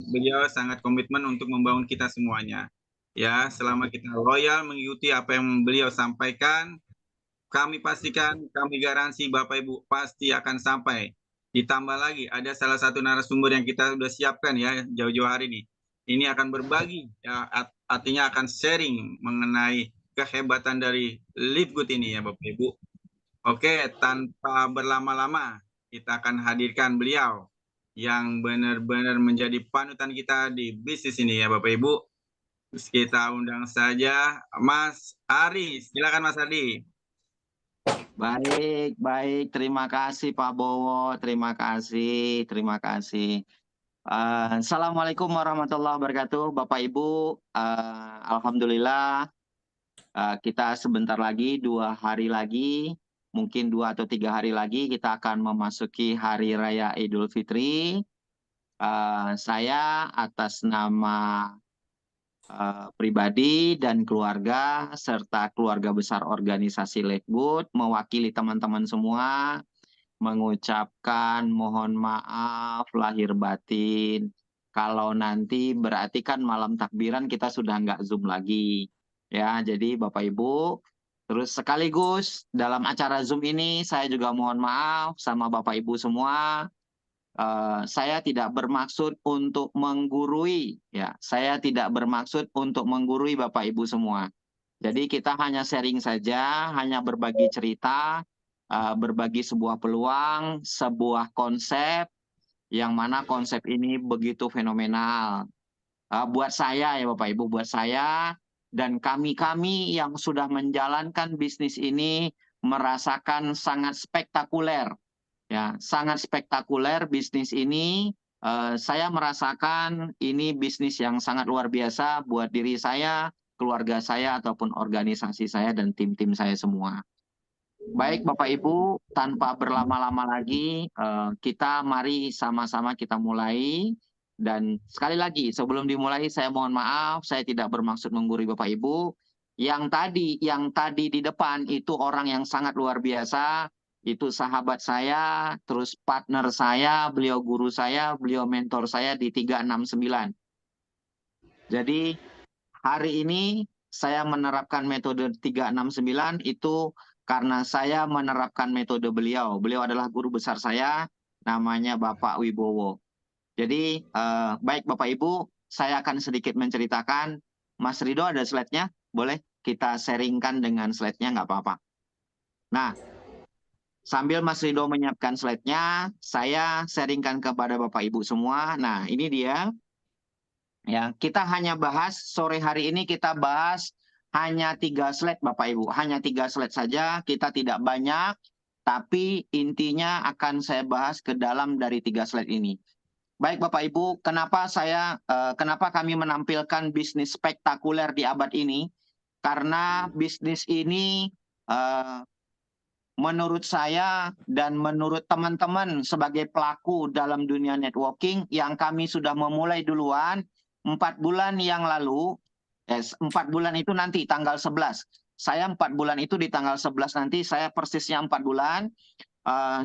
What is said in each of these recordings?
beliau sangat komitmen untuk membangun kita semuanya. Ya, selama kita loyal mengikuti apa yang beliau sampaikan, kami pastikan, kami garansi Bapak Ibu pasti akan sampai. Ditambah lagi ada salah satu narasumber yang kita sudah siapkan ya jauh-jauh hari ini. Ini akan berbagi, ya, artinya akan sharing mengenai kehebatan dari Live Good ini ya Bapak Ibu. Oke, tanpa berlama-lama kita akan hadirkan beliau yang benar-benar menjadi panutan kita di bisnis ini ya Bapak Ibu. Terus kita undang saja Mas Ari. Silakan Mas Ari. Baik, baik. Terima kasih Pak Bowo. Terima kasih, terima kasih. Assalamualaikum warahmatullahi wabarakatuh, Bapak Ibu. Alhamdulillah, kita sebentar lagi, 2 hari lagi, mungkin 2 atau 3 hari lagi, kita akan memasuki Hari Raya Idul Fitri. Saya atas nama pribadi dan keluarga serta keluarga besar organisasi Live Good mewakili teman-teman semua mengucapkan mohon maaf lahir batin. Kalau nanti berarti kan malam takbiran kita sudah nggak Zoom lagi. Ya, jadi Bapak Ibu, terus sekaligus dalam acara Zoom ini saya juga mohon maaf sama Bapak Ibu semua. Saya tidak bermaksud untuk menggurui, ya. Saya tidak bermaksud untuk menggurui Bapak Ibu semua. Jadi kita hanya sharing saja, hanya berbagi cerita, berbagi sebuah peluang, sebuah konsep, yang mana konsep ini begitu fenomenal. Buat saya ya Bapak Ibu, buat saya dan kami-kami yang sudah menjalankan bisnis ini merasakan sangat spektakuler. Ya, sangat spektakuler bisnis ini. Saya merasakan ini bisnis yang sangat luar biasa buat diri saya, keluarga saya, ataupun organisasi saya dan tim-tim saya semua. Baik Bapak Ibu, tanpa berlama-lama lagi, kita mari sama-sama kita mulai. Dan sekali lagi, sebelum dimulai saya mohon maaf, saya tidak bermaksud menggurui Bapak Ibu. Yang tadi di depan itu orang yang sangat luar biasa, itu sahabat saya, terus partner saya, beliau guru saya, beliau mentor saya di 369. Jadi hari ini saya menerapkan metode 369 itu karena saya menerapkan metode beliau. Beliau adalah guru besar saya, namanya Bapak Wibowo. Jadi baik Bapak Ibu, saya akan sedikit menceritakan. Mas Rido ada slide-nya? Boleh kita sharingkan dengan slide-nya, nggak apa-apa. Nah, sambil Mas Rido menyiapkan slide-nya, saya sharingkan kepada Bapak Ibu semua. Nah, ini dia. Ya, kita hanya bahas sore hari ini kita bahas hanya 3 slide Bapak Ibu, hanya 3 slide saja, kita tidak banyak, tapi intinya akan saya bahas ke dalam dari 3 slide ini. Baik Bapak Ibu, kenapa kami menampilkan bisnis spektakuler di abad ini? Karena bisnis ini menurut saya dan menurut teman-teman sebagai pelaku dalam dunia networking yang kami sudah memulai duluan 4 bulan yang lalu, 4 bulan itu nanti tanggal 11. Saya 4 bulan itu di tanggal 11 nanti, saya persisnya 4 bulan.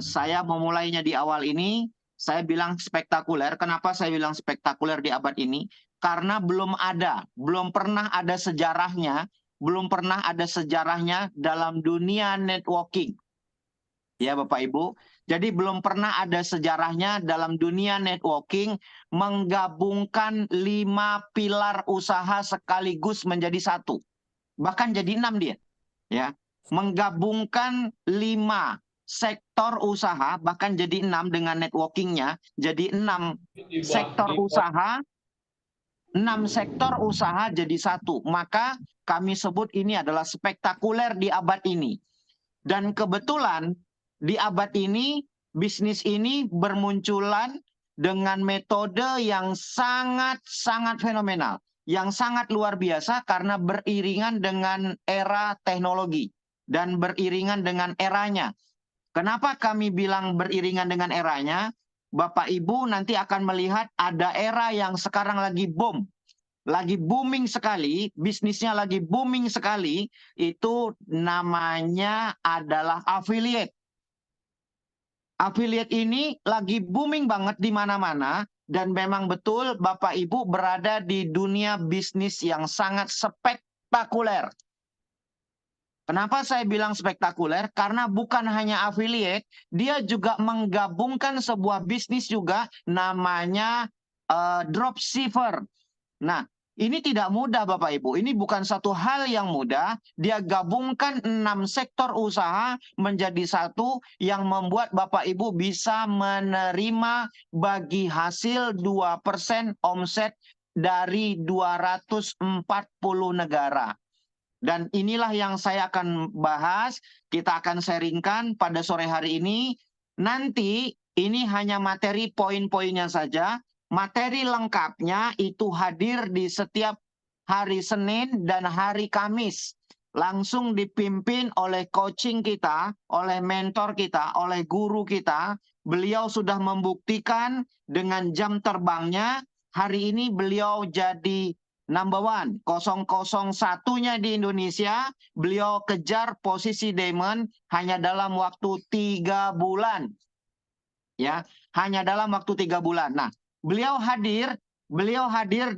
Saya memulainya di awal ini, saya bilang spektakuler. Kenapa saya bilang spektakuler di abad ini? Karena belum pernah ada sejarahnya, dalam dunia networking. Ya Bapak Ibu, jadi belum pernah ada sejarahnya dalam dunia networking menggabungkan 5 pilar usaha sekaligus menjadi satu. Bahkan jadi 6 dia. Ya, menggabungkan 5 sektor usaha bahkan jadi 6 dengan networkingnya, jadi 6 sektor usaha, 6 sektor usaha jadi satu. Maka kami sebut ini adalah spektakuler di abad ini. Dan kebetulan di abad ini, bisnis ini bermunculan dengan metode yang sangat-sangat fenomenal, yang sangat luar biasa karena beriringan dengan era teknologi dan beriringan dengan eranya. Kenapa kami bilang beriringan dengan eranya? Bapak Ibu nanti akan melihat ada era yang sekarang lagi booming sekali, bisnisnya lagi booming sekali, itu namanya adalah affiliate. Affiliate ini lagi booming banget di mana-mana, Dan memang betul Bapak Ibu berada di dunia bisnis yang sangat spektakuler. Kenapa saya bilang spektakuler? Karena bukan hanya affiliate, dia juga menggabungkan sebuah bisnis juga namanya dropshipper. Nah, ini tidak mudah Bapak Ibu. Ini bukan satu hal yang mudah. Dia gabungkan 6 sektor usaha menjadi satu yang membuat Bapak Ibu bisa menerima bagi hasil 2% omset dari 240 negara. Dan inilah yang saya akan bahas, kita akan sharingkan pada sore hari ini. Nanti ini hanya materi poin-poinnya saja. Materi lengkapnya itu hadir di setiap hari Senin dan hari Kamis. Langsung dipimpin oleh coaching kita, oleh mentor kita, oleh guru kita. Beliau sudah membuktikan dengan jam terbangnya. Hari ini beliau jadi number 1, 001-nya di Indonesia. Beliau kejar posisi Diamond hanya dalam waktu 3 bulan. Ya, hanya dalam waktu 3 bulan. Nah, beliau hadir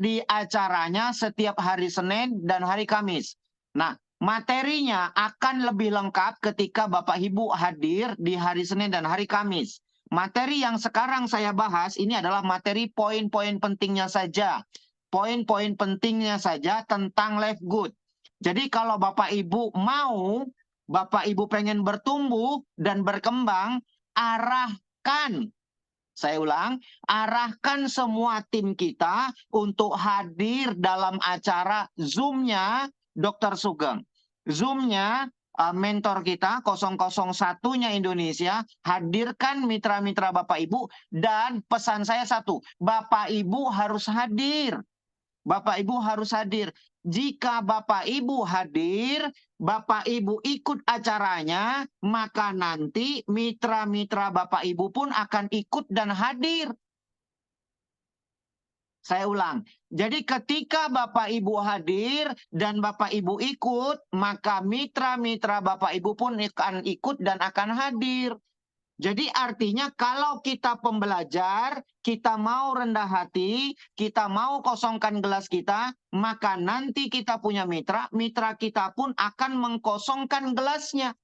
di acaranya setiap hari Senin dan hari Kamis. Nah, materinya akan lebih lengkap ketika Bapak Ibu hadir di hari Senin dan hari Kamis. Materi yang sekarang saya bahas ini adalah materi poin-poin pentingnya saja. Poin-poin pentingnya saja tentang Live Good. Jadi kalau Bapak Ibu mau, Bapak Ibu pengen bertumbuh dan berkembang, arahkan, saya ulang, arahkan semua tim kita untuk hadir dalam acara Zoom-nya Dr. Sugeng. Zoom-nya mentor kita 001-nya Indonesia, hadirkan mitra-mitra Bapak Ibu, dan pesan saya satu, Bapak Ibu harus hadir. Bapak Ibu harus hadir. Jika Bapak Ibu hadir, Bapak Ibu ikut acaranya, maka nanti mitra-mitra Bapak Ibu pun akan ikut dan hadir. Saya ulang. Jadi ketika Bapak Ibu hadir dan Bapak Ibu ikut, maka mitra-mitra Bapak Ibu pun akan ikut dan akan hadir. Jadi artinya kalau kita pembelajar, kita mau rendah hati, kita mau kosongkan gelas kita, maka nanti kita punya mitra, mitra kita pun akan mengkosongkan gelasnya.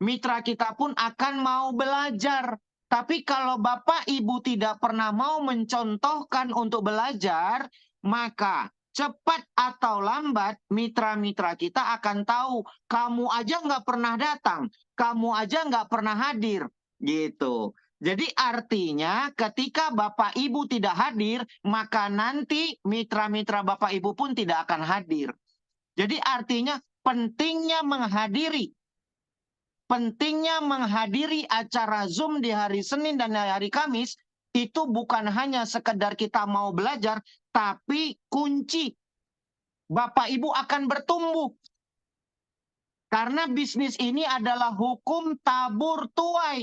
Mitra kita pun akan mau belajar. Tapi kalau Bapak Ibu tidak pernah mau mencontohkan untuk belajar, maka cepat atau lambat mitra-mitra kita akan tahu, kamu aja nggak pernah datang, kamu aja nggak pernah hadir, gitu. Jadi artinya ketika Bapak Ibu tidak hadir, maka nanti mitra-mitra Bapak Ibu pun tidak akan hadir. Jadi artinya pentingnya menghadiri acara Zoom di hari Senin dan hari Kamis itu bukan hanya sekedar kita mau belajar, tapi kunci Bapak Ibu akan bertumbuh. Karena bisnis ini adalah hukum tabur tuai.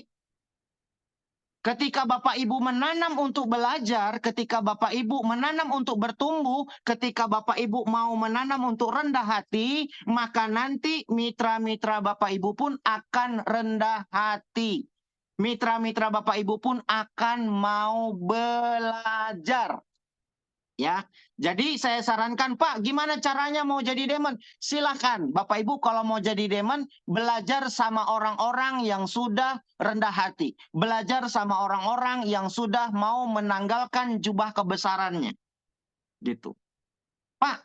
Ketika Bapak Ibu menanam untuk belajar, ketika Bapak Ibu menanam untuk bertumbuh, ketika Bapak Ibu mau menanam untuk rendah hati, maka nanti mitra-mitra Bapak Ibu pun akan rendah hati. Mitra-mitra Bapak Ibu pun akan mau belajar. Ya, jadi saya sarankan, Pak, gimana caranya mau jadi Diamond? Silakan, Bapak Ibu kalau mau jadi Diamond, belajar sama orang-orang yang sudah rendah hati. Belajar sama orang-orang yang sudah mau menanggalkan jubah kebesarannya. Gitu. Pak,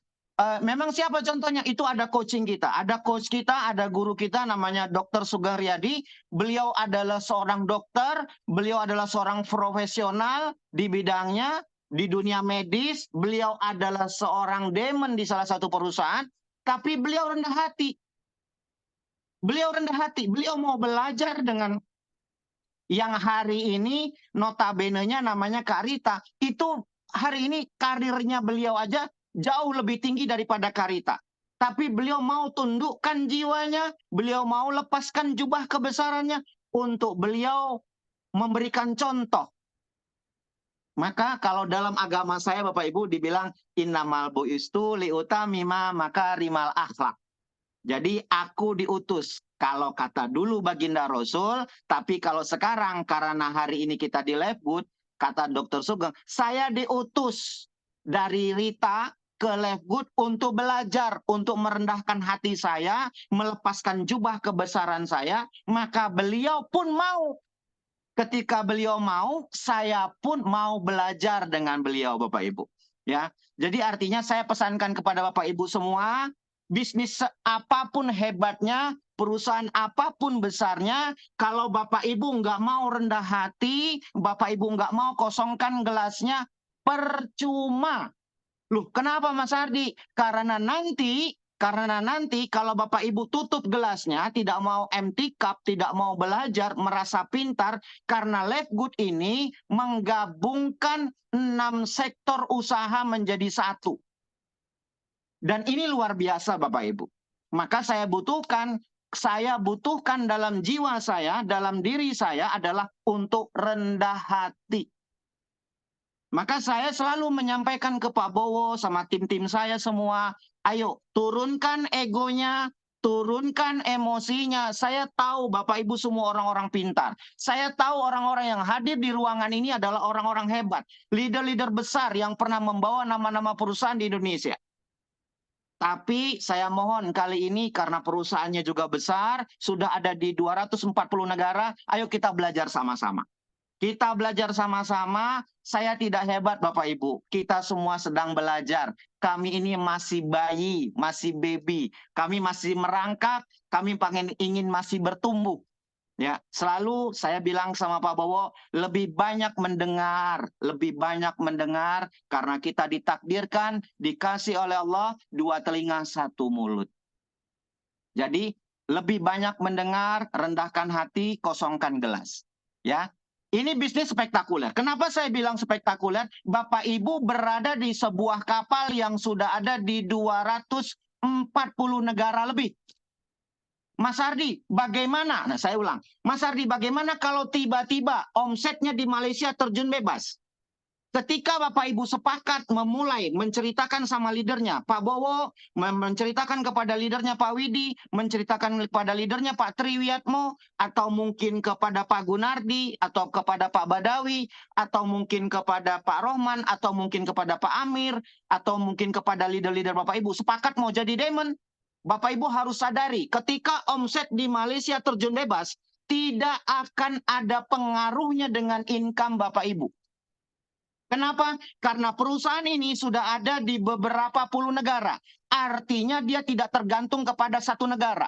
memang siapa contohnya? Itu ada coaching kita. Ada coach kita, ada guru kita namanya Dr. Sugeng Riyadi. Beliau adalah seorang dokter, beliau adalah seorang profesional di bidangnya. Di dunia medis, beliau adalah seorang Diamond di salah satu perusahaan, tapi beliau rendah hati. Beliau rendah hati, beliau mau belajar dengan yang hari ini notabene-nya namanya Kak Rita. Itu hari ini karirnya beliau aja jauh lebih tinggi daripada Kak Rita. Tapi beliau mau tundukkan jiwanya, beliau mau lepaskan jubah kebesarannya untuk beliau memberikan contoh. Maka kalau dalam agama saya Bapak Ibu dibilang innamal bu'istu liutamima makarimal akhlak. Jadi aku diutus. Kalau kata dulu baginda Rasul, tapi kalau sekarang karena hari ini kita di Live Good, kata Dr. Sugeng, saya diutus dari Rita ke Leftgood untuk belajar, untuk merendahkan hati saya, melepaskan jubah kebesaran saya, maka beliau pun mau. Ketika beliau mau, saya pun mau belajar dengan beliau, Bapak Ibu. Ya, jadi artinya saya pesankan kepada Bapak Ibu semua, bisnis apapun hebatnya, perusahaan apapun besarnya, kalau Bapak Ibu nggak mau rendah hati, Bapak Ibu nggak mau kosongkan gelasnya, percuma. Loh, kenapa Mas Ardi? Karena nanti kalau Bapak Ibu tutup gelasnya, tidak mau empty cup, tidak mau belajar, merasa pintar, karena Leftgood ini menggabungkan 6 sektor usaha menjadi satu. Dan ini luar biasa Bapak Ibu. Maka saya butuhkan dalam jiwa saya, dalam diri saya adalah untuk rendah hati. Maka saya selalu menyampaikan ke Pak Bowo sama tim-tim saya semua, ayo turunkan egonya, turunkan emosinya. Saya tahu Bapak Ibu semua orang-orang pintar. Saya tahu orang-orang yang hadir di ruangan ini adalah orang-orang hebat. Leader-leader besar yang pernah membawa nama-nama perusahaan di Indonesia. Tapi saya mohon kali ini karena perusahaannya juga besar, sudah ada di 240 negara, ayo kita belajar sama-sama. Kita belajar sama-sama, saya tidak hebat Bapak Ibu. Kita semua sedang belajar. Kami ini masih bayi, masih baby. Kami masih merangkak, kami ingin masih bertumbuh. Ya, selalu saya bilang sama Pak Bowo, lebih banyak mendengar karena kita ditakdirkan, dikasih oleh Allah 2 telinga 1 mulut. Jadi, lebih banyak mendengar, rendahkan hati, kosongkan gelas. Ya. Ini bisnis spektakuler. Kenapa saya bilang spektakuler? Bapak Ibu berada di sebuah kapal yang sudah ada di 240 negara lebih. Mas Ardi, bagaimana? Nah, saya ulang. Mas Ardi, bagaimana kalau tiba-tiba omsetnya di Malaysia terjun bebas? Ketika Bapak Ibu sepakat memulai menceritakan sama leadernya, Pak Bowo menceritakan kepada leadernya Pak Widi, menceritakan kepada leadernya Pak Triwiatmo, atau mungkin kepada Pak Gunardi, atau kepada Pak Badawi, atau mungkin kepada Pak Rohman, atau mungkin kepada Pak Amir, atau mungkin kepada leader-leader Bapak Ibu, sepakat mau jadi diamond. Bapak Ibu harus sadari, ketika omset di Malaysia terjun bebas, tidak akan ada pengaruhnya dengan income Bapak Ibu. Kenapa? Karena perusahaan ini sudah ada di beberapa puluh negara. Artinya dia tidak tergantung kepada satu negara.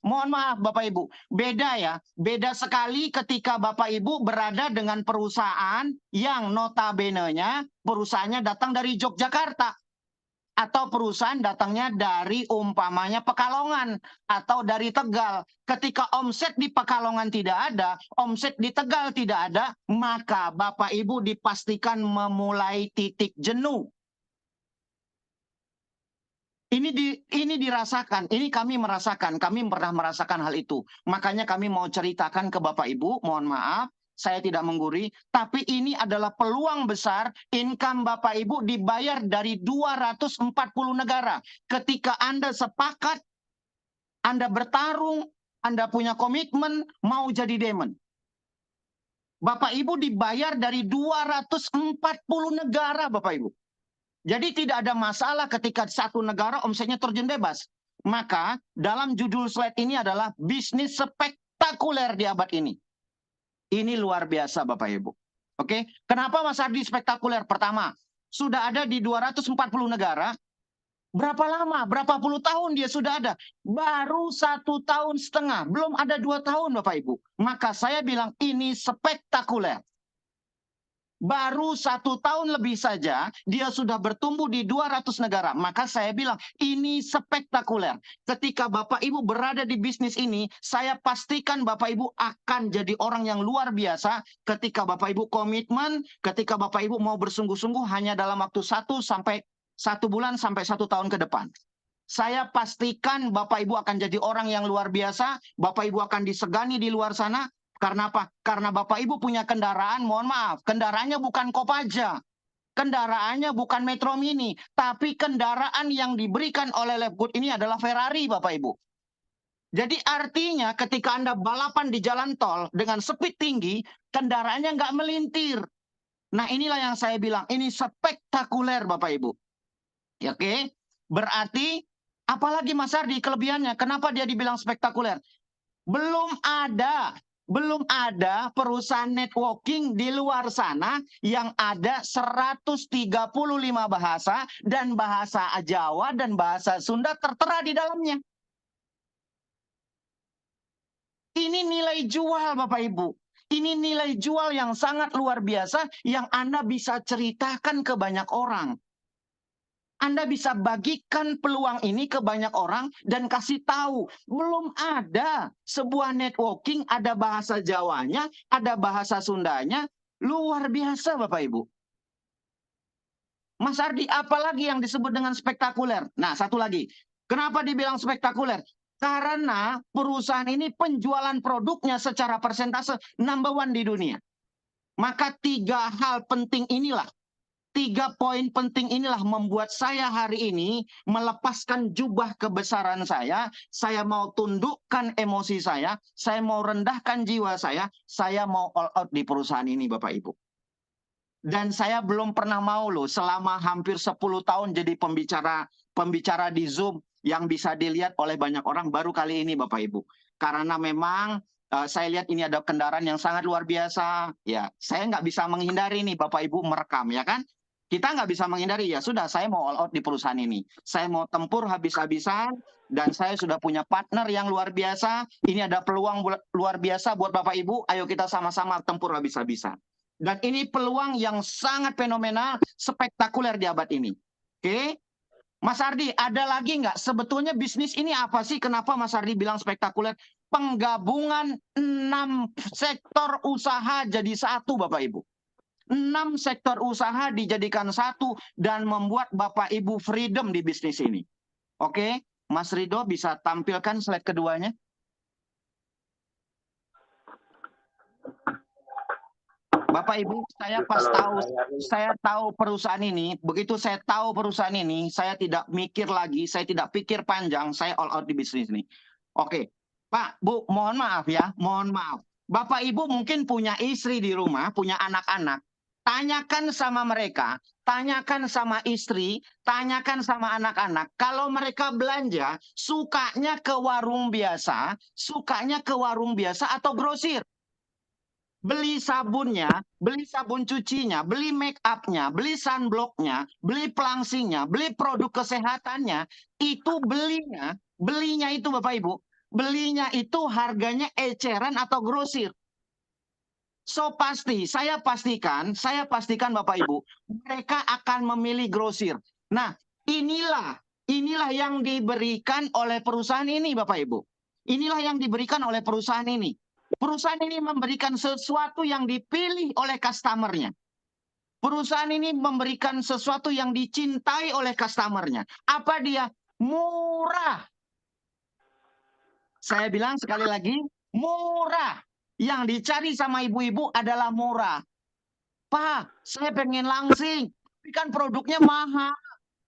Mohon maaf Bapak Ibu, beda ya. Beda sekali ketika Bapak Ibu berada dengan perusahaan yang notabene-nya perusahaannya datang dari Yogyakarta. Atau perusahaan datangnya dari umpamanya Pekalongan atau dari Tegal. Ketika omset di Pekalongan tidak ada, omset di Tegal tidak ada, maka Bapak Ibu dipastikan memulai titik jenuh. Ini dirasakan, ini kami merasakan, kami pernah merasakan hal itu. Makanya kami mau ceritakan ke Bapak Ibu, mohon maaf, saya tidak menggurui, tapi ini adalah peluang besar income Bapak Ibu dibayar dari 240 negara. Ketika Anda sepakat, Anda bertarung, Anda punya komitmen, mau jadi diamond. Bapak Ibu dibayar dari 240 negara Bapak Ibu. Jadi tidak ada masalah ketika satu negara omsetnya terjun bebas. Maka dalam judul slide ini adalah bisnis spektakuler di abad ini. Ini luar biasa Bapak Ibu. Oke, kenapa Mas Ardi spektakuler? Pertama, sudah ada di 240 negara. Berapa lama? Berapa puluh tahun dia sudah ada? Baru 1,5 tahun. Belum ada 2 tahun Bapak Ibu. Maka saya bilang ini spektakuler. Baru 1 tahun lebih saja, dia sudah bertumbuh di 200 negara. Maka saya bilang, ini spektakuler. Ketika Bapak Ibu berada di bisnis ini, saya pastikan Bapak Ibu akan jadi orang yang luar biasa ketika Bapak Ibu komitmen, ketika Bapak Ibu mau bersungguh-sungguh hanya dalam waktu 1 bulan sampai 1 tahun ke depan. Saya pastikan Bapak Ibu akan jadi orang yang luar biasa, Bapak Ibu akan disegani di luar sana. Karena apa? Karena Bapak Ibu punya kendaraan, mohon maaf, kendaraannya bukan Kopaja, kendaraannya bukan Metro Mini, tapi kendaraan yang diberikan oleh Leftgood ini adalah Ferrari Bapak Ibu. Jadi artinya ketika Anda balapan di jalan tol dengan speed tinggi, kendaraannya nggak melintir. Nah, inilah yang saya bilang, ini spektakuler Bapak Ibu. Ya, oke? Berarti, apalagi Mas Ardi kelebihannya, kenapa dia dibilang spektakuler? Belum ada perusahaan networking di luar sana yang ada 135 bahasa dan bahasa Jawa dan bahasa Sunda tertera di dalamnya. Ini nilai jual Bapak Ibu. Ini nilai jual yang sangat luar biasa yang Anda bisa ceritakan ke banyak orang. Anda bisa bagikan peluang ini ke banyak orang dan kasih tahu. Belum ada sebuah networking, ada bahasa Jawanya, ada bahasa Sundanya. Luar biasa Bapak Ibu. Mas Ardi, apalagi yang disebut dengan spektakuler? Nah, satu lagi. Kenapa dibilang spektakuler? Karena perusahaan ini penjualan produknya secara persentase number one di dunia. Maka 3 hal penting inilah, 3 poin penting inilah membuat saya hari ini melepaskan jubah kebesaran saya mau tundukkan emosi saya mau rendahkan jiwa saya mau all out di perusahaan ini Bapak Ibu. Dan saya belum pernah mau loh selama hampir 10 tahun jadi pembicara di Zoom yang bisa dilihat oleh banyak orang baru kali ini Bapak Ibu. Karena memang saya lihat ini ada kendaraan yang sangat luar biasa. Ya, saya nggak bisa menghindari nih Bapak Ibu merekam ya kan. Kita nggak bisa menghindari, ya sudah saya mau all out di perusahaan ini. Saya mau tempur habis-habisan dan saya sudah punya partner yang luar biasa. Ini ada peluang luar biasa buat Bapak Ibu. Ayo kita sama-sama tempur habis-habisan. Dan ini peluang yang sangat fenomenal, spektakuler di abad ini. Oke, Mas Ardi, ada lagi nggak? Sebetulnya bisnis ini apa sih? Kenapa Mas Ardi bilang spektakuler? Penggabungan 6 sektor usaha jadi satu, Bapak Ibu. 6 sektor usaha dijadikan satu dan membuat Bapak Ibu freedom di bisnis ini. Oke, Mas Rido bisa tampilkan slide keduanya. Bapak Ibu, saya tahu perusahaan ini, begitu saya tahu perusahaan ini, saya tidak mikir lagi, saya tidak pikir panjang, saya all out di bisnis ini. Oke, Pak, Bu, mohon maaf ya, mohon maaf. Bapak Ibu mungkin punya istri di rumah, punya anak-anak. Tanyakan sama mereka, tanyakan sama istri, tanyakan sama anak-anak. Kalau mereka belanja, sukanya ke warung biasa, atau grosir. Beli sabunnya, beli sabun cucinya, beli make upnya, beli sunblocknya, beli pelangsingnya, beli produk kesehatannya, itu belinya itu Bapak Ibu, belinya itu harganya eceran atau grosir. So saya pastikan Bapak Ibu, mereka akan memilih grosir. Nah, inilah yang diberikan oleh perusahaan ini Bapak Ibu. Inilah yang diberikan oleh perusahaan ini. Perusahaan ini memberikan sesuatu yang dipilih oleh customer-nya. Perusahaan ini memberikan sesuatu yang dicintai oleh customer-nya. Apa dia? Murah. Saya bilang sekali lagi, murah. Yang dicari sama ibu-ibu adalah murah. Pak, saya pengen langsing, tapi kan produknya mahal.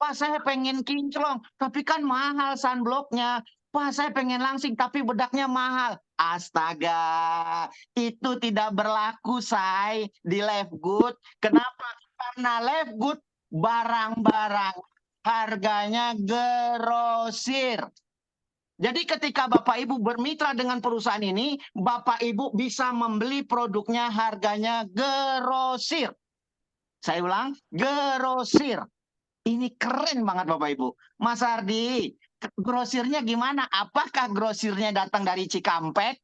Pak, saya pengen kinclong, tapi kan mahal sunblocknya. Pak, saya pengen langsing, tapi bedaknya mahal. Astaga, itu tidak berlaku, say, di Leftgood. Kenapa? Karena Leftgood barang-barang harganya grosir. Jadi ketika Bapak Ibu bermitra dengan perusahaan ini, Bapak Ibu bisa membeli produknya harganya grosir. Saya ulang, grosir. Ini keren banget Bapak Ibu. Mas Ardi, grosirnya gimana? Apakah grosirnya datang dari Cikampek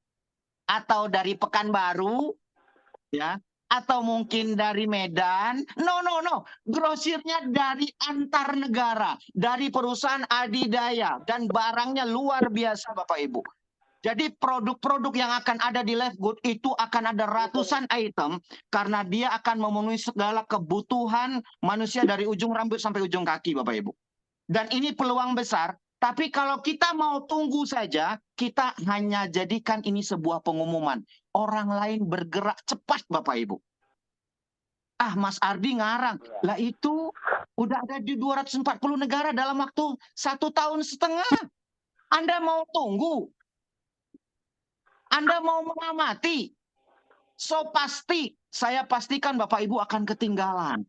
atau dari Pekanbaru, ya? Atau mungkin dari Medan? No. Grosirnya dari antar negara, dari perusahaan adidaya dan barangnya luar biasa Bapak Ibu. Jadi produk-produk yang akan ada di Leftgood itu akan ada ratusan item karena dia akan memenuhi segala kebutuhan manusia dari ujung rambut sampai ujung kaki Bapak Ibu. Dan ini peluang besar, tapi kalau kita mau tunggu saja, kita hanya jadikan ini sebuah pengumuman. Orang lain bergerak cepat Bapak Ibu. Ah, Mas Ardi ngarang. Lah itu udah ada di 240 negara dalam waktu 1,5 tahun. Anda mau tunggu? Anda mau mengamati? So pasti saya pastikan Bapak Ibu akan ketinggalan.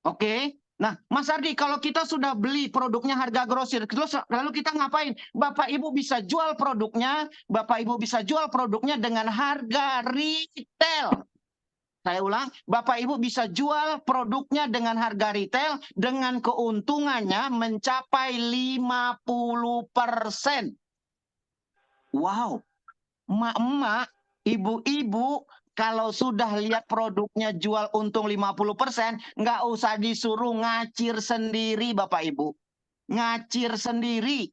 Oke? Nah, Mas Ardi, kalau kita sudah beli produknya harga grosir, terus lalu kita ngapain? Bapak Ibu bisa jual produknya, Bapak Ibu bisa jual produknya dengan harga retail. Saya ulang, Bapak Ibu bisa jual produknya dengan harga retail dengan keuntungannya mencapai 50%. Wow, emak-emak, ibu-ibu, kalau sudah lihat produknya jual untung 50%, nggak usah disuruh ngacir sendiri, Bapak Ibu. Ngacir sendiri.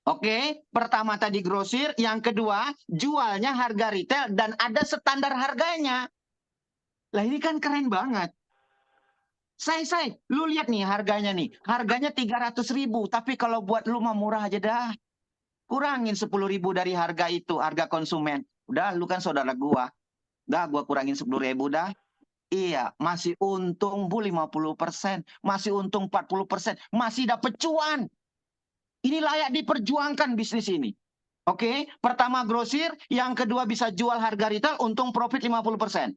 Oke, pertama tadi grosir, yang kedua jualnya harga retail dan ada standar harganya. Lah ini kan keren banget. Lu lihat nih harganya nih. Harganya 300.000, tapi kalau buat lu mah murah aja dah. Kurangin 10.000 dari harga itu, harga konsumen. Udah, lu kan saudara gua. Dah, gua kurangin 10.000 dah. Iya, masih untung Bu 50%, masih untung 40%, masih dapat cuan. Ini layak diperjuangkan bisnis ini. Oke, pertama grosir, yang kedua bisa jual harga retail, untung profit 50%.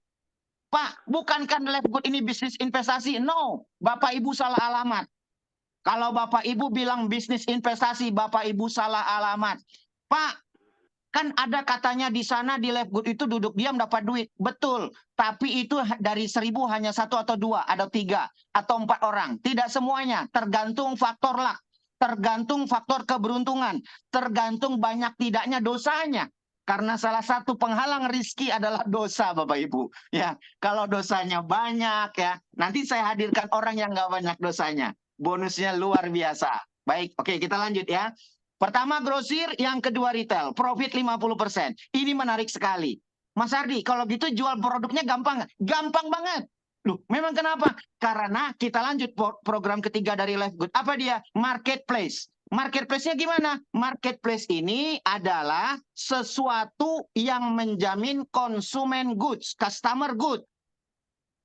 Pak, bukankah Lifegood ini bisnis investasi? No, Bapak Ibu salah alamat. Kalau Bapak Ibu bilang bisnis investasi, Bapak Ibu salah alamat. Pak, kan ada katanya di sana di Lifegood itu duduk diam dapat duit. Betul, tapi itu dari 1.000 hanya 1 atau 2, ada 3 atau 4 orang. Tidak semuanya, tergantung faktor luck, tergantung faktor keberuntungan, tergantung banyak tidaknya dosanya. Karena salah satu penghalang rizki adalah dosa, Bapak Ibu. Ya, kalau dosanya banyak ya, nanti saya hadirkan orang yang nggak banyak dosanya. Bonusnya luar biasa. Baik, oke kita lanjut ya. Pertama grosir, yang kedua retail, profit 50%. Ini menarik sekali. Mas Ardi, kalau gitu jual produknya gampang nggak? Gampang banget. Loh, memang kenapa? Karena kita lanjut program ketiga dari Lifegood. Apa dia? Marketplace. Marketplace-nya gimana? Marketplace ini adalah sesuatu yang menjamin konsumen goods, customer good.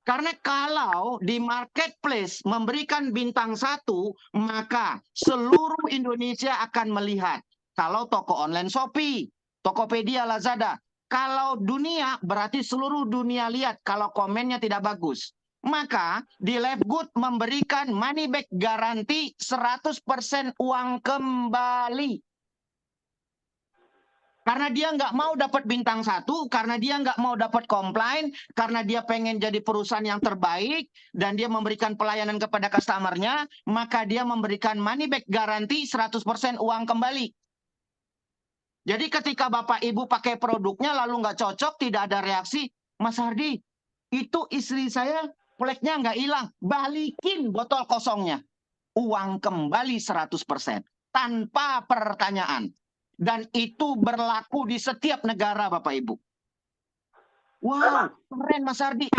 Karena kalau di marketplace memberikan bintang 1, maka seluruh Indonesia akan melihat. Kalau toko online Shopee, Tokopedia, Lazada. Kalau dunia, berarti seluruh dunia lihat kalau komennya tidak bagus. Maka di Lifegood memberikan money back garansi 100% uang kembali. Karena dia nggak mau dapat bintang 1, karena dia nggak mau dapat komplain, karena dia pengen jadi perusahaan yang terbaik, dan dia memberikan pelayanan kepada customer-nya, maka dia memberikan money back garansi 100% uang kembali. Jadi ketika Bapak Ibu pakai produknya lalu nggak cocok, tidak ada reaksi, Mas Hardi, itu istri saya fleknya nggak hilang, balikin botol kosongnya. Uang kembali 100%, tanpa pertanyaan. Dan itu berlaku di setiap negara, Bapak Ibu. Wow, keren Mas Ardi.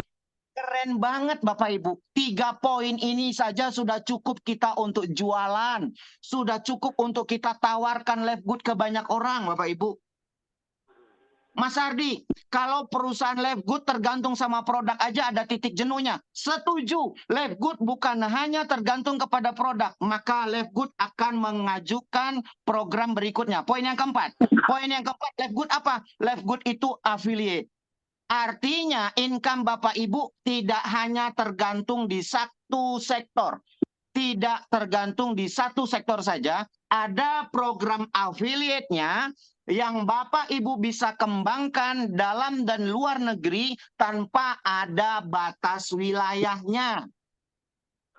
Keren banget Bapak Ibu. 3 poin ini saja sudah cukup kita untuk jualan. Sudah cukup untuk kita tawarkan Lifegood ke banyak orang, Bapak Ibu. Mas Ardi, kalau perusahaan Lifegood tergantung sama produk aja ada titik jenuhnya. Setuju, Lifegood bukan hanya tergantung kepada produk, maka Lifegood akan mengajukan program berikutnya. Poin yang keempat. Poin yang keempat, Lifegood apa? Lifegood itu affiliate. Artinya income Bapak Ibu tidak hanya tergantung di satu sektor. Tidak tergantung di satu sektor saja. Ada program affiliate-nya yang Bapak Ibu bisa kembangkan dalam dan luar negeri tanpa ada batas wilayahnya.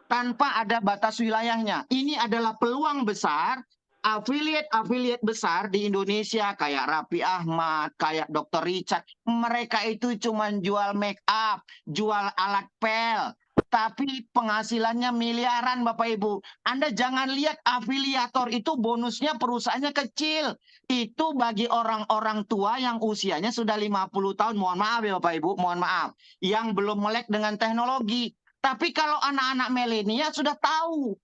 Tanpa ada batas wilayahnya. Ini adalah peluang besar. Affiliate besar di Indonesia kayak Raffi Ahmad, kayak Dr. Richard. Mereka itu cuma jual make up, jual alat pel. Tapi penghasilannya miliaran Bapak Ibu. Anda jangan lihat afiliator itu bonusnya perusahaannya kecil. Itu bagi orang-orang tua yang usianya sudah 50 tahun. Mohon maaf ya Bapak Ibu, mohon maaf. Yang belum melek dengan teknologi. Tapi kalau anak-anak milenial sudah tahu.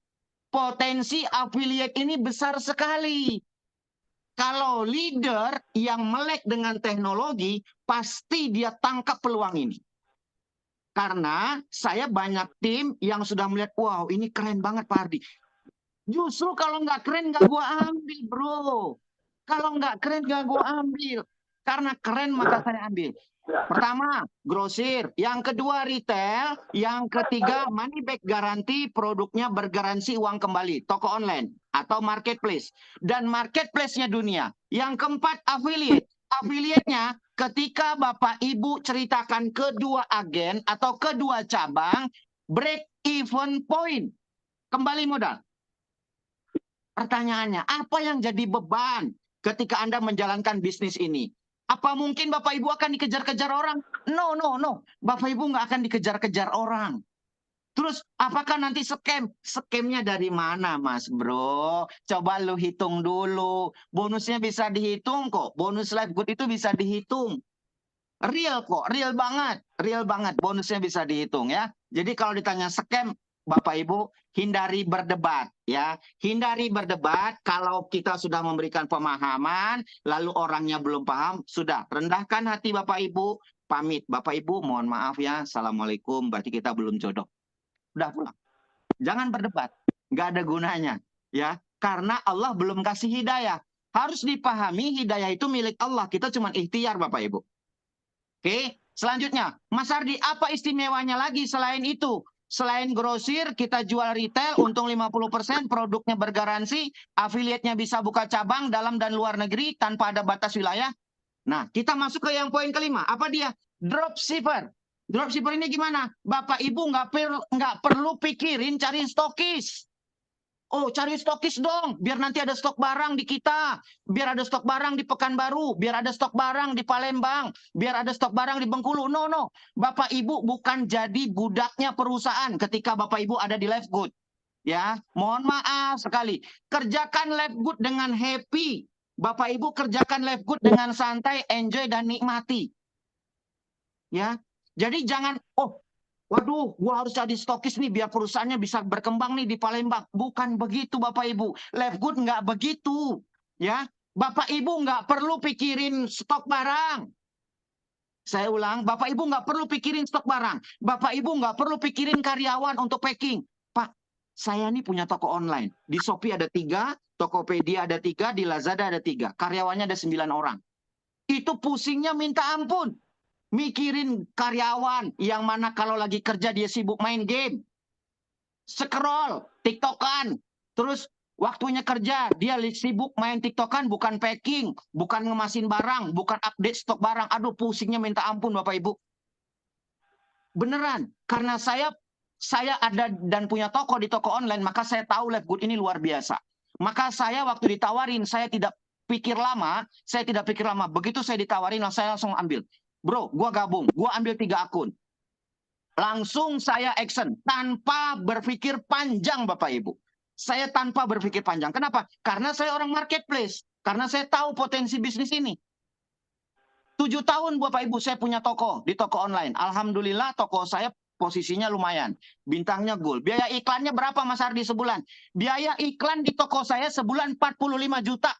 Potensi affiliate ini besar sekali. Kalau leader yang melek dengan teknologi, pasti dia tangkap peluang ini. Karena saya banyak tim yang sudah melihat, wow ini keren banget Pak Ardi. Justru kalau nggak keren nggak gua ambil bro. Kalau nggak keren nggak gua ambil. Karena keren maka saya ambil. Pertama, grosir. Yang kedua, retail. Yang ketiga, money back garanti, produknya bergaransi uang kembali. Toko online atau marketplace. Dan marketplace-nya dunia. Yang keempat, affiliate. Affiliate-nya ketika Bapak Ibu ceritakan kedua agen atau kedua cabang, break even point. Kembali modal. Pertanyaannya, apa yang jadi beban ketika Anda menjalankan bisnis ini? Apa mungkin Bapak Ibu akan dikejar-kejar orang? No, no, no. Bapak Ibu nggak akan dikejar-kejar orang. Terus apakah nanti scam? Scamnya dari mana, Mas Bro? Coba lu hitung dulu. Bonusnya bisa dihitung kok. Bonus live good itu bisa dihitung. Real kok, real banget. Bonusnya bisa dihitung ya. Jadi kalau ditanya scam, Bapak Ibu hindari berdebat ya. Hindari berdebat kalau kita sudah memberikan pemahaman, lalu orangnya belum paham, sudah rendahkan hati Bapak Ibu, pamit. Bapak Ibu mohon maaf ya, Assalamualaikum, berarti kita belum jodoh. Udah pulang. Jangan berdebat, nggak ada gunanya ya. Karena Allah belum kasih hidayah. Harus dipahami hidayah itu milik Allah, kita cuma ikhtiar Bapak Ibu. Oke, selanjutnya, Mas Ardi, apa istimewanya lagi selain itu? Selain grosir, kita jual retail, untung 50%, produknya bergaransi, afiliatnya bisa buka cabang dalam dan luar negeri tanpa ada batas wilayah. Nah, kita masuk ke yang poin kelima. Apa dia? Dropshipper. Dropshipper ini gimana? Bapak Ibu nggak perlu pikirin cari stokis. Oh, cari stokis dong, biar nanti ada stok barang di kita, biar ada stok barang di Pekanbaru, biar ada stok barang di Palembang, biar ada stok barang di Bengkulu. No, no. Bapak Ibu bukan jadi budaknya perusahaan ketika Bapak Ibu ada di Live Good. Ya, mohon maaf sekali. Kerjakan Live Good dengan happy. Bapak Ibu kerjakan Live Good dengan santai, enjoy dan nikmati. Ya. Jadi jangan waduh, gua harus jadi stokis nih biar perusahaannya bisa berkembang nih di Palembang. Bukan begitu Bapak Ibu. Live Good nggak begitu. Ya, Bapak Ibu nggak perlu pikirin stok barang. Saya ulang, Bapak Ibu nggak perlu pikirin stok barang. Bapak Ibu nggak perlu pikirin karyawan untuk packing. Pak, saya nih punya toko online. Di Shopee ada 3, Tokopedia ada 3, di Lazada ada 3. Karyawannya ada 9 orang. Itu pusingnya minta ampun. Mikirin karyawan yang mana kalau lagi kerja dia sibuk main game, scroll, tiktokan, terus waktunya kerja dia sibuk main tiktokan, bukan packing, bukan ngemasin barang, bukan update stok barang. Aduh, pusingnya minta ampun Bapak Ibu. Beneran, karena saya ada dan punya toko di toko online, maka saya tahu Live Good ini luar biasa. Maka saya waktu ditawarin, saya tidak pikir lama. Begitu saya ditawarin, saya langsung ambil. Bro, gua gabung, gua ambil 3 akun. Langsung saya action tanpa berpikir panjang Bapak Ibu. Saya tanpa berpikir panjang. Kenapa? Karena saya orang marketplace. Karena saya tahu potensi bisnis ini. 7 tahun Bapak Ibu saya punya toko di toko online. Alhamdulillah toko saya posisinya lumayan. Bintangnya gold. Biaya iklannya berapa Mas Ardi sebulan? Biaya iklan di toko saya sebulan 45 juta.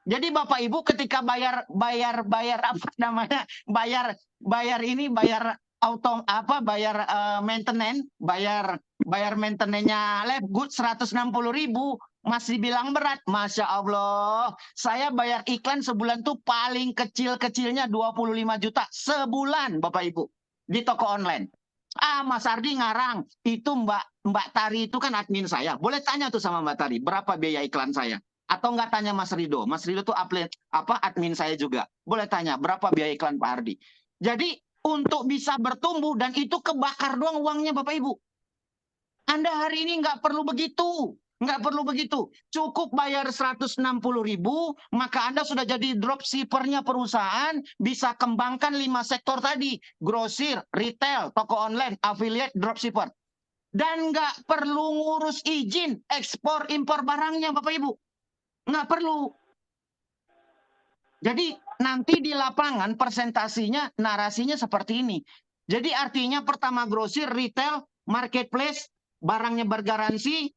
Jadi Bapak Ibu ketika bayar apa namanya? Bayar maintenance, bayar maintenance-nya Live Good 160.000 masih bilang berat. Masya Allah, saya bayar iklan sebulan tuh paling kecil-kecilnya 25 juta sebulan Bapak Ibu di toko online. Mas Ardi ngarang, itu Mbak Tari itu kan admin saya. Boleh tanya tuh sama Mbak Tari, berapa biaya iklan saya? Atau nggak tanya Mas Rido. Mas Rido tuh admin saya juga. Boleh tanya berapa biaya iklan Pak Ardi. Jadi untuk bisa bertumbuh dan itu kebakar doang uangnya Bapak Ibu. Anda hari ini nggak perlu begitu. Nggak perlu begitu. Cukup bayar 160.000, maka Anda sudah jadi dropshippernya perusahaan, bisa kembangkan 5 sektor tadi. Grosir, retail, toko online, affiliate, dropshipper. Dan nggak perlu ngurus izin ekspor impor barangnya Bapak Ibu. Nggak perlu. Jadi nanti di lapangan presentasinya, narasinya seperti ini. Jadi artinya pertama grosir, retail, marketplace, barangnya bergaransi,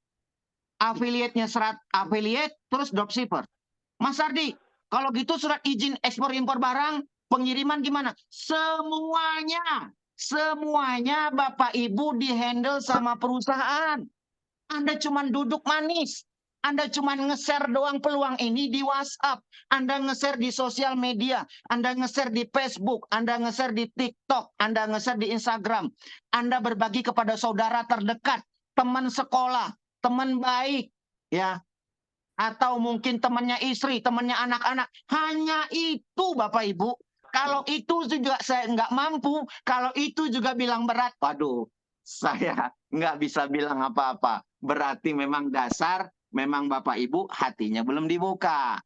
affiliate-nya affiliate, terus dropshipper. Mas Ardi, kalau gitu surat izin ekspor impor barang, pengiriman gimana? Semuanya Bapak Ibu dihandle sama perusahaan. Anda cuma duduk manis. Anda cuma nge-share doang peluang ini di WhatsApp, Anda nge-share di sosial media, Anda nge-share di Facebook, Anda nge-share di TikTok, Anda nge-share di Instagram, Anda berbagi kepada saudara terdekat, teman sekolah, teman baik, ya, atau mungkin temannya istri, temannya anak-anak. Hanya itu Bapak Ibu. Kalau itu juga saya nggak mampu, kalau itu juga bilang berat, waduh, saya nggak bisa bilang apa-apa. Berarti memang dasar, memang Bapak Ibu hatinya belum dibuka.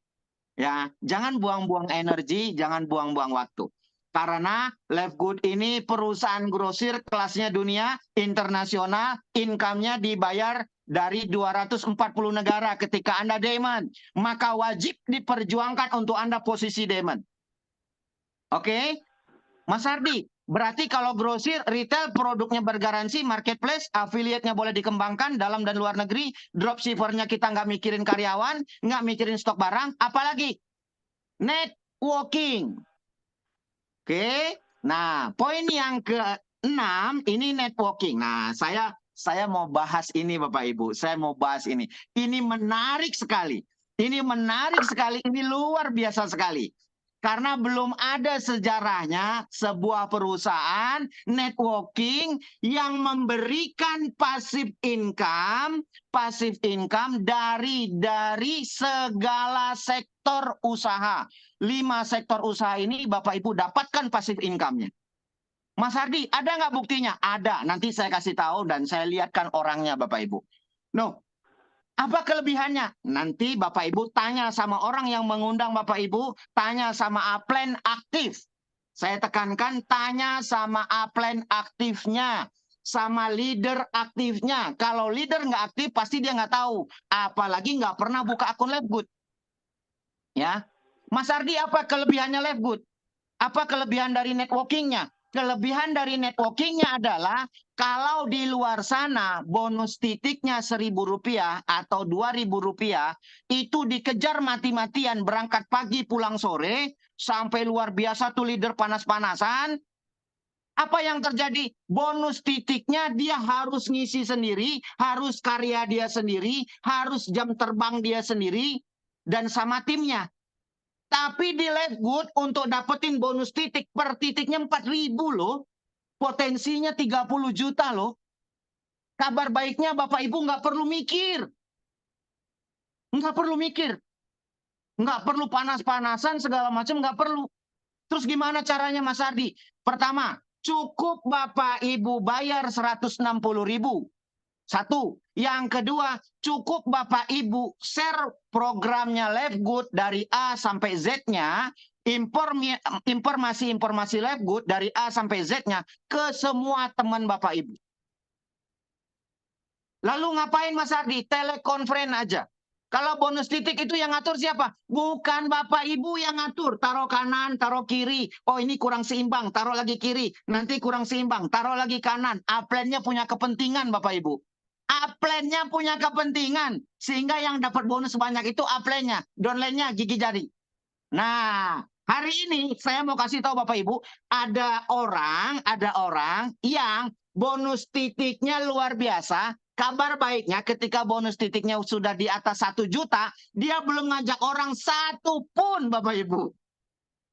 Ya, jangan buang-buang energi, jangan buang-buang waktu. Karena Livegood ini perusahaan grosir kelasnya dunia, internasional, income-nya dibayar dari 240 negara ketika Anda diamond. Maka wajib diperjuangkan untuk Anda posisi diamond. Oke? Mas Ardi, berarti kalau grosir, retail produknya bergaransi, marketplace, affiliate-nya boleh dikembangkan dalam dan luar negeri, dropshipper-nya kita nggak mikirin karyawan, nggak mikirin stok barang, apalagi networking. Oke, nah poin yang ke-6 ini networking. Nah, saya mau bahas ini Bapak Ibu, saya mau bahas ini. Ini menarik sekali. Ini menarik sekali, ini luar biasa sekali. Karena belum ada sejarahnya sebuah perusahaan networking yang memberikan passive income dari segala sektor usaha. 5 sektor usaha ini Bapak Ibu dapatkan passive income-nya. Mas Hardi, ada nggak buktinya? Ada. Nanti saya kasih tahu dan saya lihatkan orangnya Bapak Ibu. No, apa kelebihannya? Nanti Bapak Ibu tanya sama orang yang mengundang Bapak Ibu, tanya sama upline aktif. Saya tekankan tanya sama upline aktifnya, sama leader aktifnya. Kalau leader nggak aktif, pasti dia nggak tahu. Apalagi nggak pernah buka akun Livegood. Ya, Mas Ardi, apa kelebihannya Livegood? Apa kelebihan dari networkingnya? Kelebihan dari networkingnya adalah kalau di luar sana bonus titiknya Rp1.000 atau Rp2.000 itu dikejar mati-matian berangkat pagi pulang sore sampai luar biasa tuh leader panas-panasan. Apa yang terjadi? Bonus titiknya dia harus ngisi sendiri, harus karya dia sendiri, harus jam terbang dia sendiri, dan sama timnya. Tapi di Livegood untuk dapetin bonus titik per titiknya 4.000 loh. Potensinya 30 juta loh. Kabar baiknya Bapak Ibu nggak perlu mikir. Nggak perlu mikir. Nggak perlu panas-panasan segala macam, nggak perlu. Terus gimana caranya Mas Ardi? Pertama, cukup Bapak Ibu bayar 160.000. Satu. Yang kedua, cukup Bapak Ibu share programnya Livegood dari A sampai Z-nya, informasi-informasi Livegood dari A sampai Z-nya ke semua teman Bapak Ibu. Lalu ngapain Mas Ardi? Telekonferensi aja. Kalau bonus titik itu yang ngatur siapa? Bukan Bapak Ibu yang ngatur. Taruh kanan, taruh kiri. Oh ini kurang seimbang, taruh lagi kiri. Nanti kurang seimbang, taruh lagi kanan. Upline-nya punya kepentingan Bapak Ibu. Upline-nya punya kepentingan. Sehingga yang dapat bonus banyak itu upline-nya. Downline-nya gigi jari. Nah, hari ini saya mau kasih tahu Bapak Ibu. Ada orang yang bonus titiknya luar biasa. Kabar baiknya ketika bonus titiknya sudah di atas 1 juta, dia belum ngajak orang satu pun Bapak Ibu.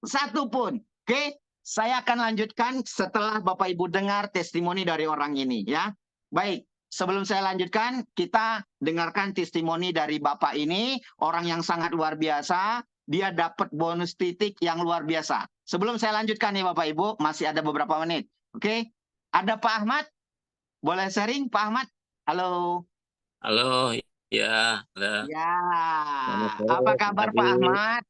Satu pun. Oke, saya akan lanjutkan setelah Bapak Ibu dengar testimoni dari orang ini ya. Baik, sebelum saya lanjutkan, kita dengarkan testimoni dari Bapak ini, orang yang sangat luar biasa, dia dapat bonus titik yang luar biasa. Sebelum saya lanjutkan nih Bapak Ibu, masih ada beberapa menit. Oke, ada Pak Ahmad, boleh sharing Pak Ahmad? Halo. Halo, ya, halo. Ya, Selamat sore, apa kabar Pak Pak Adi. Ahmad?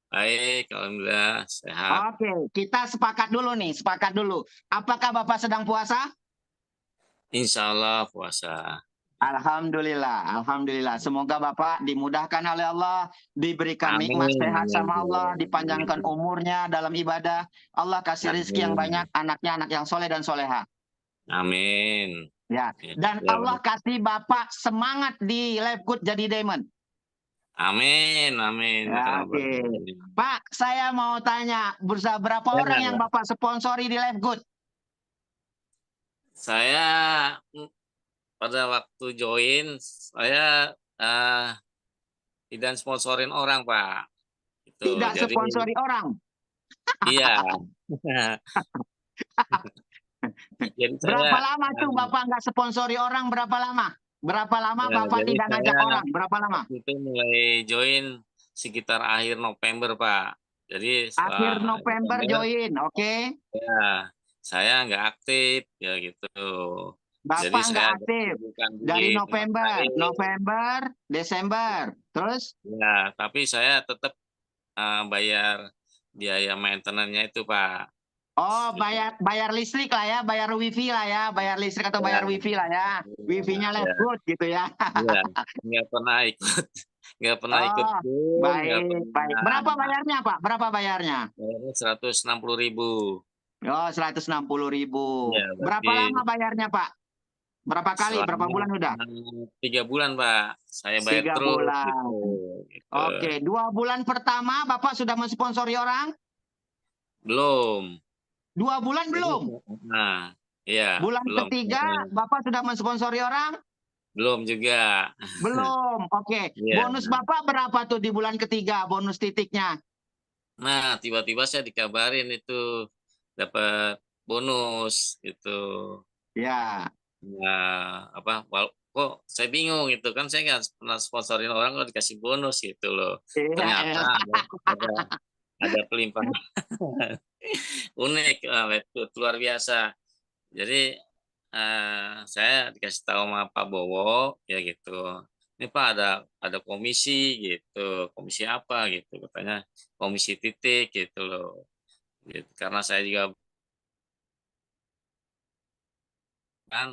Baik, alhamdulillah sehat. Oke, kita sepakat dulu nih, sepakat dulu. Apakah Bapak sedang puasa? Insya Allah puasa. Alhamdulillah, alhamdulillah. Semoga Bapak dimudahkan oleh Allah, diberikan nikmat Amin, sehat amin, sama Allah, dipanjangkan amin, umurnya dalam ibadah. Allah kasih rezeki yang banyak, amin, anaknya anak yang soleh dan soleha. amin. Ya, Ya, dan ya, Allah kasih Bapak semangat di Livegood jadi diamond. amin, amin. Ya, oke. Pak, saya mau tanya, berapa Ya, orang yang Bapak sponsori di Livegood? saya pada waktu join, saya tidak sponsorin orang, Pak. Itu. Tidak Jadi sponsori orang. iya. Jadi Berapa saya lama tuh Bapak nggak sponsori orang? Berapa lama? Berapa lama ya, Bapak jadi tidak ngajak saya orang? Berapa lama? waktu itu mulai join sekitar akhir November, Pak. Jadi Akhir setelah akhir November November join, oke? ya saya nggak aktif ya gitu. Jadi Bapak saya nggak ada aktif kesibukan dari di tempat November, lain. Desember, terus? Ya, tapi saya tetap bayar biaya maintenance-nya itu, Pak. Oh, Gitu. bayar bayar listrik lah ya, bayar wifi lah ya, bayar listrik atau Ya, bayar wifi lah ya. ya, Wifi-nya ya, Letgood gitu ya. ya. Nggak pernah ikut, nggak pernah ikut Oh, pun, nggak baik, baik. pernah. Berapa bayarnya, Pak? Berapa bayarnya? Bayarnya 160.000. Oh, 160.000. Ya, Berapa berarti lama bayarnya, Pak? Berapa kali? Berapa selama bulan udah? 3 bulan, Pak. Saya bayar 3 terus gitu. bulan. Gitu. Oke, 2 bulan pertama Bapak sudah mensponsori orang? Belum. 2 bulan Jadi, belum? nah, iya, Bulan belum. ketiga Bapak sudah mensponsori orang? Belum juga. Belum. Oke. Iya. Bonus Bapak berapa tuh di bulan ketiga? Bonus titiknya? Nah, tiba-tiba saya dikabarin itu dapat bonus gitu. Ya. Nah, apa? Kok saya bingung gitu kan, saya nggak pernah sponsorin orang kok dikasih bonus gitu loh. Iya, Ternyata iya. ada ada pelimpahan unik, luar biasa. Jadi saya dikasih tahu sama Pak Bowo ya gitu. Ini Pak ada komisi gitu. Komisi apa gitu katanya, komisi titik gitu loh. Gitu. Karena saya juga kan,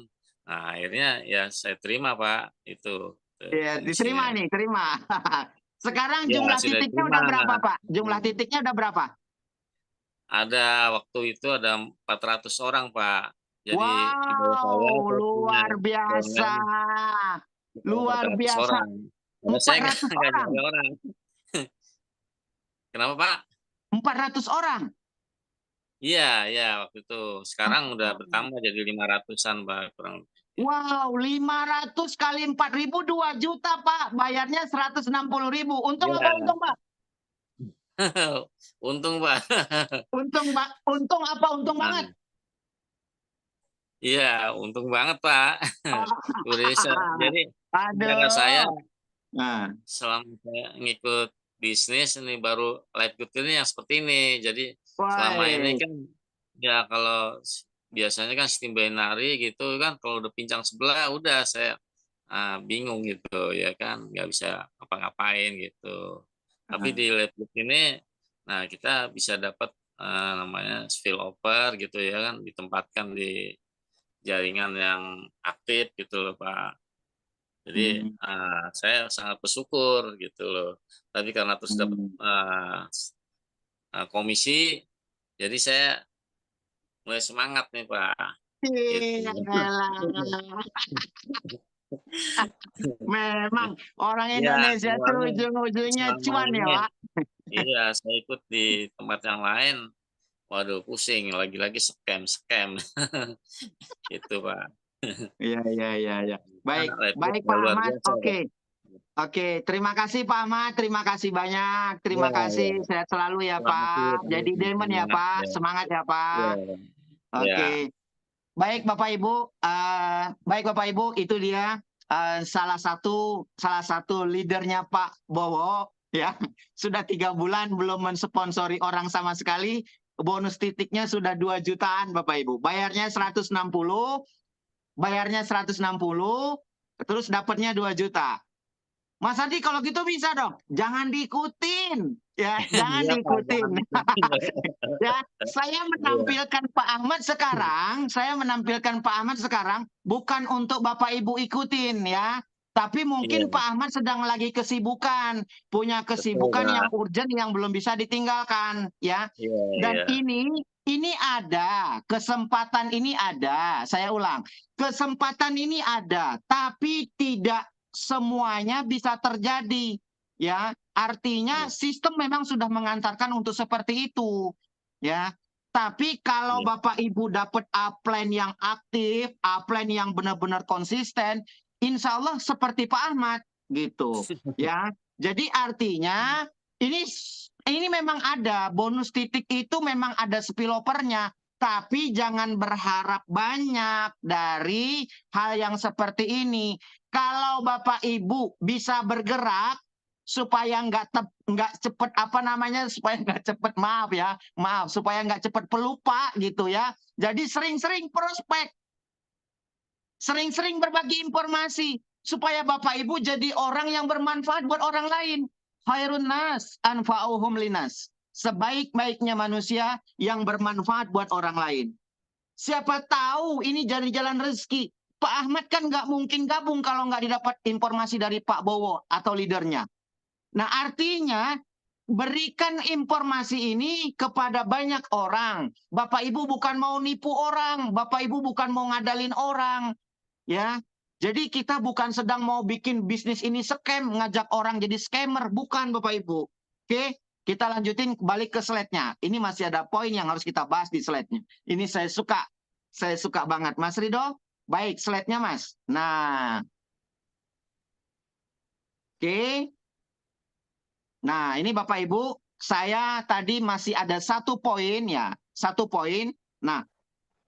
nah akhirnya ya saya terima Pak itu Iya, komisinya. diterima nih, terima. Sekarang Ya jumlah sudah titiknya terima. udah berapa, Pak? Jumlah Hmm. titiknya udah berapa? Ada waktu itu ada 400 orang Pak. Jadi di bawah saya Wow, punya luar biasa. jaringan Luar 400 biasa. orang. Karena saya Empat nggak ratus nggak orang. jaga orang. Kenapa Pak? 400 orang. Iya, iya waktu itu. Sekarang udah bertambah jadi 500-an Pak kurang. Wow, 500 kali 4.000 2 juta, Pak. Bayarnya 160.000. Untung apa Iya. untung, Pak? Untung Pak. Untung, Pak. Untung apa untung Nah, banget? iya, untung banget Pak. Udah bisa. Jadi cara saya Aduh. Nah, selama saya ngikut bisnis ini baru life good ini yang seperti ini. Jadi selama ini woi. kan ya kalau biasanya kan sistem binary gitu kan kalau udah pincang sebelah udah saya bingung gitu ya kan nggak bisa ngapa-ngapain gitu. Tapi di life good ini nah kita bisa dapat namanya spillover gitu ya kan ditempatkan di jaringan yang aktif gitu loh Pak. Jadi Hmm, saya sangat bersyukur gitu loh. Tapi karena terus dapat hmm. komisi, jadi saya mulai semangat nih Pak. Gitu. Iyalah. Memang orang Iya, Indonesia tuh soalnya ujung-ujungnya selama cuan ya, ini Pak. iya saya ikut di tempat yang lain, waduh pusing, lagi-lagi scam scam, itu Pak. Iya, iya, iya, iya. Baik, Nah, live baik Pak luar Ahmad. biasa Oke. Pak. Oke, terima kasih Pak Ahmad, terima kasih banyak, Iya, terima kasih, iya. sehat selalu ya Terima kasih, Pak. Jadi Demon ya sama-sama. Pak, Ya, semangat ya iya, Pak. iya. Oke, baik Bapak Ibu, itu dia salah satu leadernya Pak Bowo ya. Sudah 3 bulan belum mensponsori orang sama sekali. Bonus titiknya sudah 2 jutaan Bapak Ibu. Bayarnya 160, terus dapatnya 2 juta. Mas Adi kalau gitu bisa dong, jangan diikutin, ya, jangan Iya Pak, jangan diikutin. diikutin. Ya, saya Iya, menampilkan Pak Ahmad sekarang bukan untuk Bapak Ibu ikutin ya, tapi mungkin iya, Pak Ahmad sedang lagi kesibukan, punya betul kesibukan yang Pak. urgent yang belum bisa ditinggalkan ya. Iya, Dan iya. ini ada, kesempatan ini ada. Saya ulang, kesempatan ini ada, tapi tidak semuanya bisa terjadi ya. Artinya Iya, sistem memang sudah mengantarkan untuk seperti itu ya. Tapi kalau iya. Bapak Ibu dapat upline yang aktif, upline yang benar-benar konsisten, insya Allah seperti Pak Ahmad gitu ya. Jadi artinya ini memang ada bonus titik itu memang ada spillovernya, tapi jangan berharap banyak dari hal yang seperti ini. Kalau Bapak Ibu bisa bergerak supaya nggak cepet supaya nggak cepet supaya nggak cepet pelupa gitu ya. Jadi sering-sering prospek, sering-sering berbagi informasi supaya Bapak Ibu jadi orang yang bermanfaat buat orang lain. Khairun nas anfa'uhum linas. Sebaik-baiknya manusia yang bermanfaat buat orang lain. Siapa tahu ini jadi jalan rezeki. Pak Ahmad kan nggak mungkin gabung kalau nggak didapat informasi dari Pak Bowo atau leadernya. Nah artinya berikan informasi ini kepada banyak orang. Bapak Ibu bukan mau nipu orang, Bapak Ibu bukan mau ngadalin orang, ya. Jadi kita bukan sedang mau bikin bisnis ini scam, ngajak orang jadi scammer, bukan Bapak Ibu. Oke, kita lanjutin balik ke slide-nya. Ini masih ada poin yang harus kita bahas di slide-nya. Ini saya suka banget, Mas Ridho. Baik, slide-nya Mas. Nah, oke. Nah, ini Bapak Ibu, saya tadi masih ada satu poin ya, satu poin. Nah,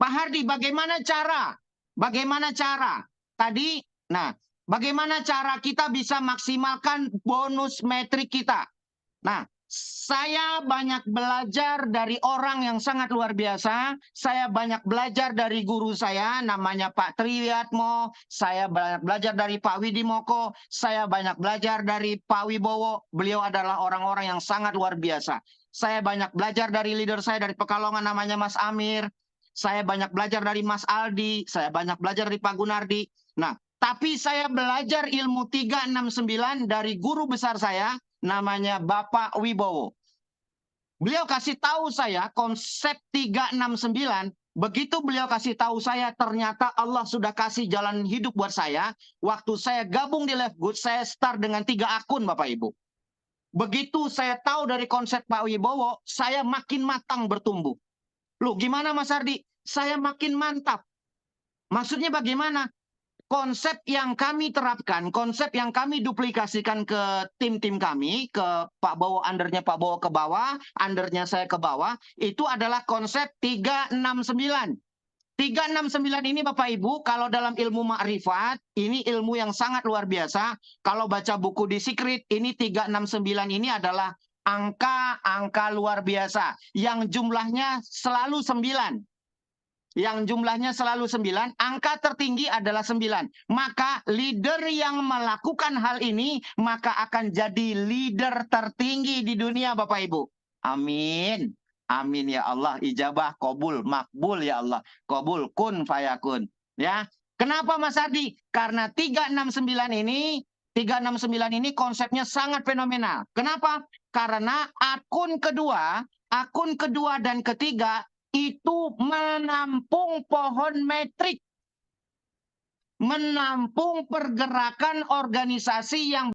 Pak Hardi, bagaimana cara? Bagaimana cara? Tadi, nah, bagaimana cara kita bisa maksimalkan bonus metrik kita? Nah, saya banyak belajar dari orang yang sangat luar biasa. Saya banyak belajar dari guru saya, namanya Pak Triwiatmo. Saya banyak belajar dari Pak Widimoko. Saya banyak belajar dari Pak Wibowo. Beliau adalah orang-orang yang sangat luar biasa. Saya banyak belajar dari leader saya dari Pekalongan, namanya Mas Amir. Saya banyak belajar dari Mas Aldi. Saya banyak belajar dari Pak Gunardi. Nah, tapi saya belajar ilmu 369 dari guru besar saya, namanya Bapak Wibowo. Beliau kasih tahu saya konsep 369. Begitu beliau kasih tahu saya, ternyata Allah sudah kasih jalan hidup buat saya. Waktu saya gabung di Live Good, saya start dengan 3 akun Bapak Ibu. Begitu saya tahu dari konsep Pak Wibowo, saya makin matang bertumbuh. Loh, gimana Mas Ardi? Saya makin mantap. Maksudnya bagaimana? Konsep yang kami terapkan, konsep yang kami duplikasikan ke tim-tim kami, ke Pak Bowo, undernya Pak Bowo ke bawah, undernya saya ke bawah, itu adalah konsep 369. 369 ini Bapak Ibu, kalau dalam ilmu makrifat, ini ilmu yang sangat luar biasa. Kalau baca buku di Secret, ini 369 ini adalah angka-angka luar biasa, yang jumlahnya selalu 9. Yang jumlahnya selalu 9, angka tertinggi adalah 9. Maka leader yang melakukan hal ini, maka akan jadi leader tertinggi di dunia Bapak Ibu. Amin. Amin ya Allah. Ijabah, qabul, makbul ya Allah. Qabul, kun fayakun. Ya. Kenapa Mas Adi? Karena 369 ini konsepnya sangat fenomenal. Kenapa? Karena akun kedua dan ketiga itu menampung pohon metrik, menampung pergerakan organisasi yang